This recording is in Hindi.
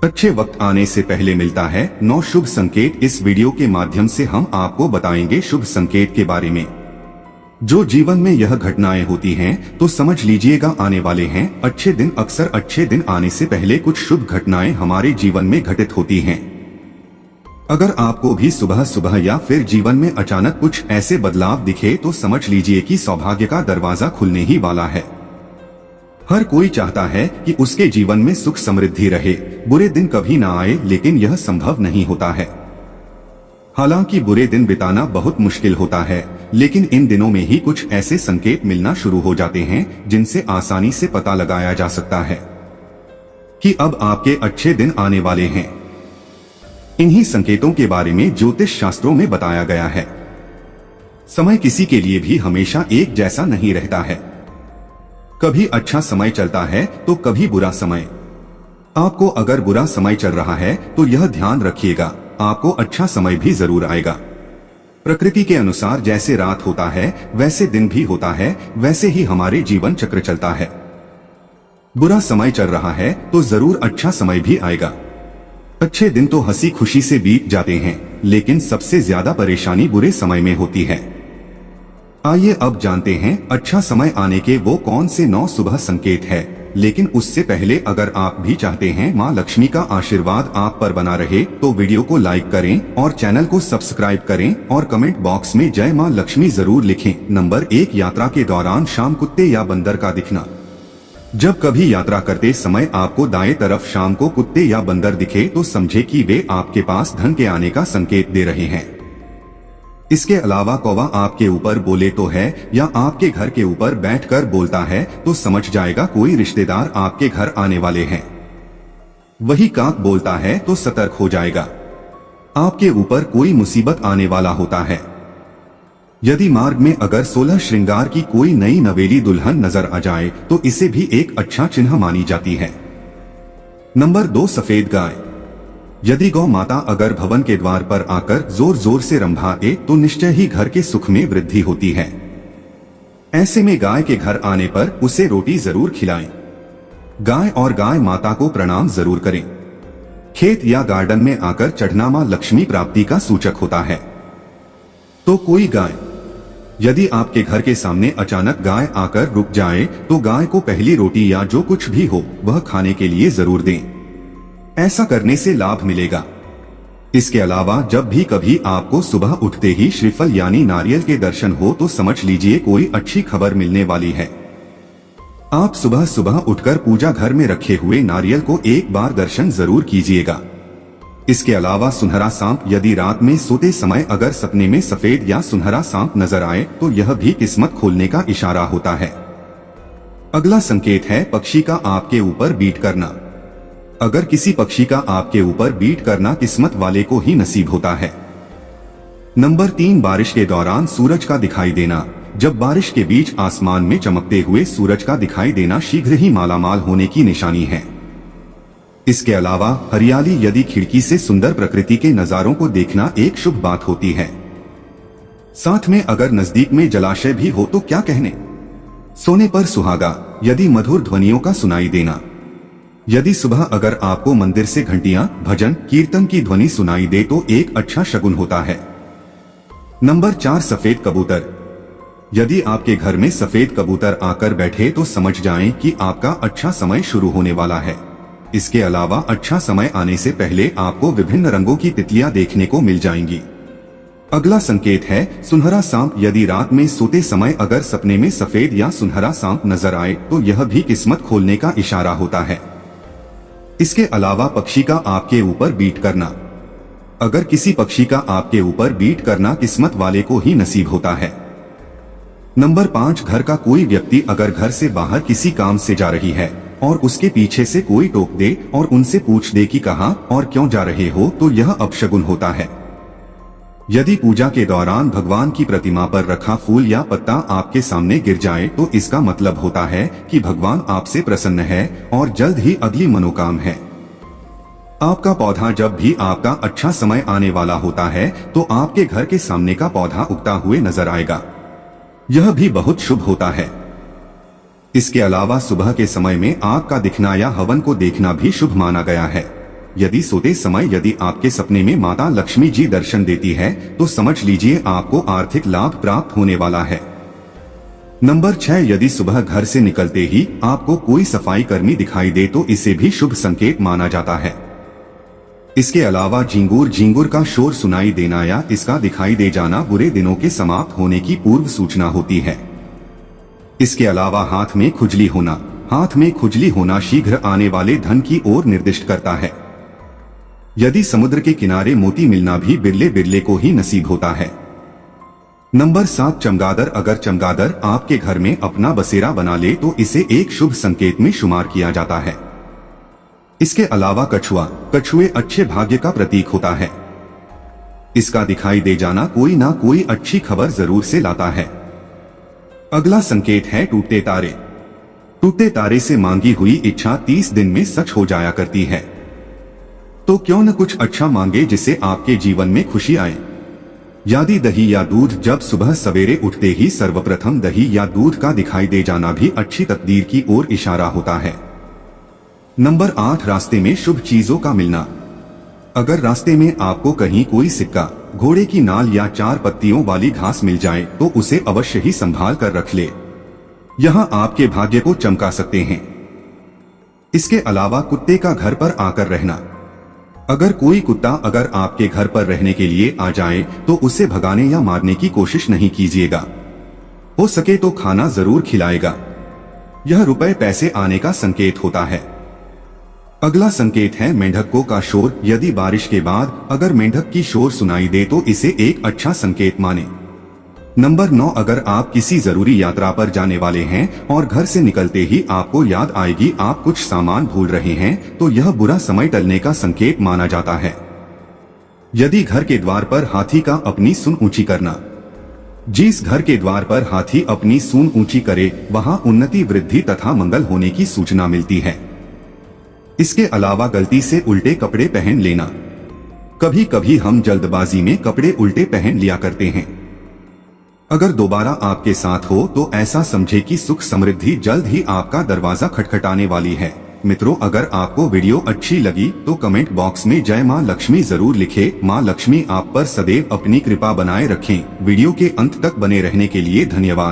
अच्छे वक्त आने से पहले मिलता है 9 शुभ संकेत। इस वीडियो के माध्यम से हम आपको बताएंगे शुभ संकेत के बारे में। जो जीवन में यह घटनाएं होती हैं तो समझ लीजिएगा आने वाले हैं अच्छे दिन। अक्सर अच्छे दिन आने से पहले कुछ शुभ घटनाएं हमारे जीवन में घटित होती हैं। अगर आपको भी सुबह सुबह या फिर जीवन में अचानक कुछ ऐसे बदलाव दिखे तो समझ लीजिए कि सौभाग्य का दरवाजा खुलने ही वाला है। हर कोई चाहता है कि उसके जीवन में सुख समृद्धि रहे, बुरे दिन कभी ना आए, लेकिन यह संभव नहीं होता है। हालांकि बुरे दिन बिताना बहुत मुश्किल होता है, लेकिन इन दिनों में ही कुछ ऐसे संकेत मिलना शुरू हो जाते हैं जिनसे आसानी से पता लगाया जा सकता है कि अब आपके अच्छे दिन आने वाले हैं। इन्हीं संकेतों के बारे में ज्योतिष शास्त्रों में बताया गया है। समय किसी के लिए भी हमेशा एक जैसा नहीं रहता है। कभी अच्छा समय चलता है तो कभी बुरा समय। आपको अगर बुरा समय चल रहा है तो यह ध्यान रखिएगा, आपको अच्छा समय भी जरूर आएगा। प्रकृति के अनुसार जैसे रात होता है वैसे दिन भी होता है, वैसे ही हमारे जीवन चक्र चलता है। बुरा समय चल रहा है तो जरूर अच्छा समय भी आएगा। अच्छे दिन तो हंसी खुशी से बीत जाते हैं, लेकिन सबसे ज्यादा परेशानी बुरे समय में होती है। आइए अब जानते हैं अच्छा समय आने के वो कौन से 9 शुभ संकेत है। लेकिन उससे पहले अगर आप भी चाहते हैं माँ लक्ष्मी का आशीर्वाद आप पर बना रहे तो वीडियो को लाइक करें और चैनल को सब्सक्राइब करें और कमेंट बॉक्स में जय माँ लक्ष्मी जरूर लिखें। नंबर 1, यात्रा के दौरान शाम कुत्ते या बंदर का दिखना। जब कभी यात्रा करते समय आपको दाएं तरफ शाम को कुत्ते या बंदर दिखे तो समझे कि वे आपके पास धन के आने का संकेत दे रहे हैं। इसके अलावा कौवा आपके ऊपर बोले तो है या आपके घर के ऊपर बैठकर बोलता है तो समझ जाएगा कोई रिश्तेदार आपके घर आने वाले हैं। वही काक बोलता है तो सतर्क हो जाएगा, आपके ऊपर कोई मुसीबत आने वाला होता है। यदि मार्ग में अगर 16 श्रृंगार की कोई नई नवेली दुल्हन नजर आ जाए तो इसे भी एक अच्छा चिन्ह मानी जाती है। नंबर 2, सफेद गाय। यदि गौ माता अगर भवन के द्वार पर आकर जोर जोर से रंभाए तो निश्चय ही घर के सुख में वृद्धि होती है। ऐसे में गाय के घर आने पर उसे रोटी जरूर खिलाएं। गाय और गाय माता को प्रणाम जरूर करें। खेत या गार्डन में आकर चढ़ना मां लक्ष्मी प्राप्ति का सूचक होता है। तो कोई गाय, यदि आपके घर के सामने अचानक गाय आकर रुक जाए तो गाय को पहली रोटी या जो कुछ भी हो वह खाने के लिए जरूर दें। ऐसा करने से लाभ मिलेगा। इसके अलावा जब भी कभी आपको सुबह उठते ही श्रीफल यानी नारियल के दर्शन हो तो समझ लीजिए कोई अच्छी खबर मिलने वाली है। आप सुबह सुबह उठकर पूजा घर में रखे हुए नारियल को एक बार दर्शन जरूर कीजिएगा। इसके अलावा सुनहरा सांप, यदि रात में सोते समय अगर सपने में सफेद या सुनहरा सांप नजर आए तो यह भी किस्मत खोलने का इशारा होता है। अगला संकेत है पक्षी का आपके ऊपर बीट करना। अगर किसी पक्षी का आपके ऊपर बीट करना किस्मत वाले को ही नसीब होता है। नंबर 3, बारिश के दौरान सूरज का दिखाई देना। जब बारिश के बीच आसमान में चमकते हुए सूरज का दिखाई देना शीघ्र ही मालामाल होने की निशानी है। इसके अलावा हरियाली, यदि खिड़की से सुंदर प्रकृति के नजारों को देखना एक शुभ बात होती है। साथ में अगर नजदीक में जलाशय भी हो तो क्या कहने। सोने पर सुहागा, यदि मधुर ध्वनियों का सुनाई देना। यदि सुबह अगर आपको मंदिर से घंटियां, भजन, कीर्तन की ध्वनि सुनाई दे तो एक अच्छा शगुन होता है। नंबर 4, सफेद कबूतर। यदि आपके घर में सफेद कबूतर आकर बैठे तो समझ जाएं कि आपका अच्छा समय शुरू होने वाला है। इसके अलावा अच्छा समय आने से पहले आपको विभिन्न रंगों की तितलियां देखने को मिल जाएंगी। अगला संकेत है सुनहरा सांप। यदि रात में सोते समय अगर सपने में सफेद या सुनहरा सांप नजर आए तो यह भी किस्मत खोलने का इशारा होता है। इसके अलावा पक्षी का आपके ऊपर बीट करना। अगर किसी पक्षी का आपके ऊपर बीट करना किस्मत वाले को ही नसीब होता है। नंबर 5, घर का कोई व्यक्ति अगर घर से बाहर किसी काम से जा रही है और उसके पीछे से कोई टोक दे और उनसे पूछ दे कि कहां और क्यों जा रहे हो तो यह अपशगुन होता है। यदि पूजा के दौरान भगवान की प्रतिमा पर रखा फूल या पत्ता आपके सामने गिर जाए तो इसका मतलब होता है कि भगवान आपसे प्रसन्न है और जल्द ही अगली मनोकाम है। आपका पौधा, जब भी आपका अच्छा समय आने वाला होता है तो आपके घर के सामने का पौधा उगता हुए नजर आएगा। यह भी बहुत शुभ होता है। इसके अलावा सुबह के समय में आग का दिखना या हवन को देखना भी शुभ माना गया है। यदि सोते समय यदि आपके सपने में माता लक्ष्मी जी दर्शन देती है तो समझ लीजिए आपको आर्थिक लाभ प्राप्त होने वाला है। नंबर 6, यदि सुबह घर से निकलते ही आपको कोई सफाई कर्मी दिखाई दे तो इसे भी शुभ संकेत माना जाता है। इसके अलावा झिंगुर झिंगुर का शोर सुनाई देना या इसका दिखाई दे जाना बुरे दिनों के समाप्त होने की पूर्व सूचना होती है। इसके अलावा हाथ में खुजली होना शीघ्र आने वाले धन की ओर निर्दिष्ट करता है। यदि समुद्र के किनारे मोती मिलना भी बिरले बिरले को ही नसीब होता है। नंबर 7, चमगादड़। अगर चमगादड़ आपके घर में अपना बसेरा बना ले तो इसे एक शुभ संकेत में शुमार किया जाता है। इसके अलावा कछुए अच्छे भाग्य का प्रतीक होता है। इसका दिखाई दे जाना कोई ना कोई अच्छी खबर जरूर से लाता है। अगला संकेत है टूटते तारे। टूटते तारे से मांगी हुई इच्छा 30 दिन में सच हो जाया करती है। तो क्यों न कुछ अच्छा मांगे जिससे आपके जीवन में खुशी आए। यदि दही या दूध, जब सुबह सवेरे उठते ही सर्वप्रथम दही या दूध का दिखाई दे जाना भी अच्छी तकदीर की ओर इशारा होता है। नंबर 8, रास्ते में शुभ चीजों का मिलना। अगर रास्ते में आपको कहीं कोई सिक्का, घोड़े की नाल या 4 पत्तियों वाली घास मिल जाए तो उसे अवश्य ही संभाल कर रख ले। यह आपके भाग्य को चमका सकते हैं। इसके अलावा कुत्ते का घर पर आकर रहना। अगर कोई कुत्ता अगर आपके घर पर रहने के लिए आ जाए तो उसे भगाने या मारने की कोशिश नहीं कीजिएगा। हो सके तो खाना जरूर खिलाएगा। यह रुपए पैसे आने का संकेत होता है। अगला संकेत है मेंढकों का शोर। यदि बारिश के बाद अगर मेंढक की शोर सुनाई दे तो इसे एक अच्छा संकेत माने। नंबर 9, अगर आप किसी जरूरी यात्रा पर जाने वाले हैं और घर से निकलते ही आपको याद आएगी आप कुछ सामान भूल रहे हैं तो यह बुरा समय टलने का संकेत माना जाता है। यदि घर के द्वार पर हाथी का अपनी सूंड ऊंची करना। जिस घर के द्वार पर हाथी अपनी सूंड ऊंची करे वहां उन्नति, वृद्धि तथा मंगल होने की सूचना मिलती है। इसके अलावा गलती से उल्टे कपड़े पहन लेना। कभी कभी हम जल्दबाजी में कपड़े उल्टे पहन लिया करते हैं। अगर दोबारा आपके साथ हो तो ऐसा समझे कि सुख समृद्धि जल्द ही आपका दरवाजा खटखटाने वाली है। मित्रों, अगर आपको वीडियो अच्छी लगी तो कमेंट बॉक्स में जय मां लक्ष्मी जरूर लिखें। मां लक्ष्मी आप पर सदैव अपनी कृपा बनाए रखें। वीडियो के अंत तक बने रहने के लिए धन्यवाद।